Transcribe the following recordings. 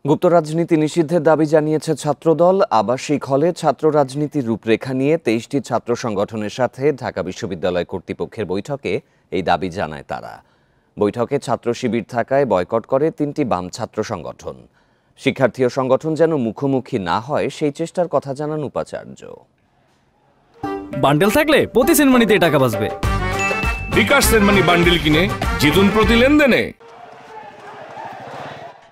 গুপ্ত রাজনীতি নিষিদ্ধের দাবি জানিয়েছে ছাত্রদল। আবাসিক হলে ছাত্র রাজনীতির রূপরেখা নিয়ে ২৩টি ছাত্র সংগঠনের সাথে ঢাকা বিশ্ববিদ্যালয় কর্তৃপক্ষের বৈঠকে এই দাবি জানায় তারা। বৈঠকে ছাত্র শিবির থাকায় বয়কট করে ৩টি বাম ছাত্র সংগঠন। শিক্ষার্থী ও সংগঠন যেন মুখোমুখি না হয় সেই চেষ্টার কথা জানান উপাচার্য। বান্ডেল থাকলে প্রতি সেনমানিতে টাকা বাঁচবে। বিকাশ সেনমানি বান্ডেল কিনে জিতুন প্রতি লেনদেনে।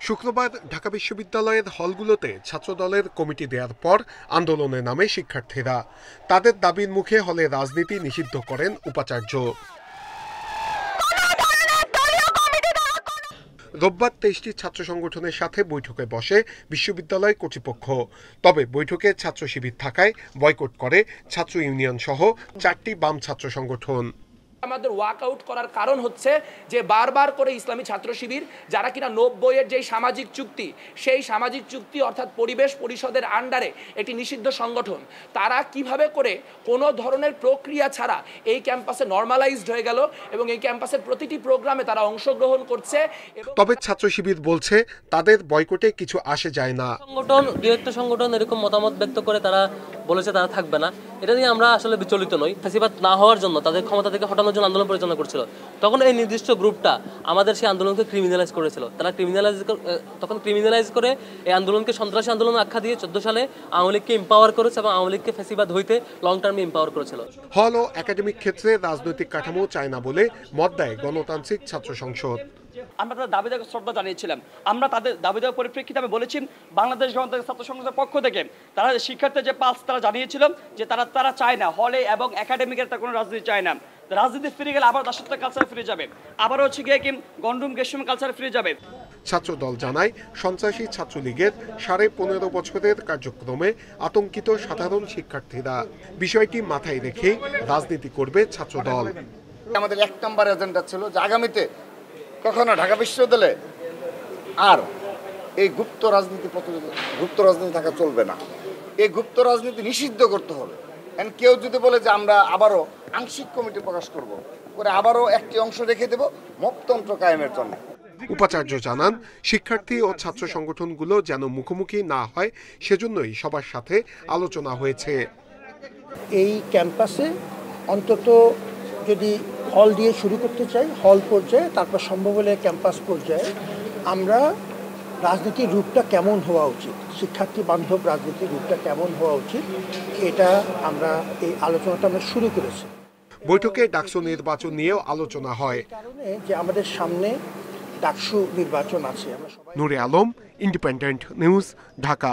শুক্রবার ঢাকা বিশ্ববিদ্যালয়ের হলগুলোতে ছাত্রদলের কমিটি দেওয়ার পর আন্দোলনে নামে শিক্ষার্থীরা। তাদের দাবির মুখে হলে রাজনীতি নিষিদ্ধ করেন উপাচার্য। রোববার ২৩টি ছাত্র সংগঠনের সাথে বৈঠকে বসে বিশ্ববিদ্যালয় কর্তৃপক্ষ। তবে বৈঠকে ছাত্র শিবির থাকায় বয়কট করে ছাত্র ইউনিয়ন সহ 4টি বাম ছাত্র সংগঠন। আমাদের ওয়াকআউট করার কারণ হচ্ছে যে বারবার করে ইসলামী ছাত্র শিবির যারা কিনা ৯০-এর যেই সামাজিক চুক্তি, সেই সামাজিক চুক্তি অর্থাৎ পরিবেশ পরিষদের আন্ডারে একটি নিষিদ্ধ সংগঠন, তারা কিভাবে করে কোনো ধরনের প্রক্রিয়া ছাড়া এই ক্যাম্পাসে নর্মালাইজড হয়ে গেল এবং এই ক্যাম্পাসের প্রতিটি প্রোগ্রামে তারা অংশগ্রহণ করছে। তবে ছাত্র শিবির বলছে তাদের বয়কটে কিছু আসে যায় না। একটা সংগঠন এরকম মতামত ব্যক্ত করে তারা বলেছে তারা থাকবে না। এটা নিয়ে আমরা আসলে বিচলিত নই। ফ্যাসিবাদ না হওয়ার জন্য, তাদের ক্ষমতা থেকে হটানোর জন্য আন্দোলন পরিচালনা করছিল। তখন এই নির্দিষ্ট গ্রুপটা আমাদের সেই আন্দোলনকে ক্রিমিনালাইজ করেছিল। তারা ক্রিমিনালাইজ করে এই আন্দোলনকে সন্ত্রাসী আন্দোলন আখ্যা দিয়ে 14 সালে আওয়ামী লীগকে এম্পাওয়ার করেছে এবং আওয়ামী লীগকে ফ্যাসিবাদ হইতে লং টার্মে এম্পাওয়ার করেছিল। হল ও একাডেমিক ক্ষেত্রে রাজনৈতিক কাঠামো চায় না বলে মত দেয় গণতান্ত্রিক ছাত্র সংসদ। আমরা তাদের দাবি দেওয়ার শ্রদ্ধা জানিয়েছিলাম। আমরা তাদের দাবি দেওয়ার পরিপ্রেক্ষিতে আমি বলেছি বাংলাদেশ গণতান্ত্রিক ছাত্র সংসদের পক্ষ থেকে তারা শিক্ষার্থীদের যে পালস তারা জানিয়েছিল যে তারা চায় না হলে এবং একাডেমিকের কোনো রাজনীতি চায় না। রাজনীতি ফিরে গেলে আবার দাসত্ব কালচারে ফিরে যাবে, আবার হচ্ছে গিয়ে কি গন্ডুম গেসুম কালচারে ফিরে যাবে। ছাত্র দল জানায় সন্ত্রাসী ছাত্রলীগের 15.5 বছরের কার্যক্রমে আতঙ্কিত সাধারণ শিক্ষার্থীরা। বিষয়টি মাথায় রেখেই রাজনীতি করবে ছাত্র দল। আমাদের 1 নম্বর এজেন্ডা ছিল যে আগামীতে কখনো ঢাকা বিশ্ববিদ্যালয়ে আর এই গুপ্ত রাজনীতি থাকা চলবে না। এই গুপ্ত রাজনীতি নিষিদ্ধ করতে হবে। কেউ যদি বলে যে আমরা আবারও আংশিক কমিটি প্রকাশ করব, করে আবারও একটি অংশ রেখে দেব মপতন্ত্র কায়েমের জন্য। উপাচার্য জানান শিক্ষার্থী ও ছাত্র সংগঠনগুলো যেন মুখোমুখি না হয় সেজন্যই সবার সাথে আলোচনা হয়েছে। এই ক্যাম্পাসে অন্তত যদি হল দিয়ে শুরু করতে চাই, হল পর্যায়ে, তারপর সম্ভব হলে ক্যাম্পাস পর্যায়ে আমরা রাজনীতির রূপটা কেমন হওয়া উচিত, শিক্ষার্থী বান্ধব রাজনীতির রূপটা কেমন হওয়া উচিত, এটা আমরা এই আলোচনাটা আমরা শুরু করেছি। বৈঠকে ডাকসু নির্বাচন নিয়েও আলোচনা হয়। কারণে যে আমাদের সামনে ডাকসু নির্বাচন আছে। নূরে আলম, ইন্ডিপেন্ডেন্ট নিউজ, ঢাকা।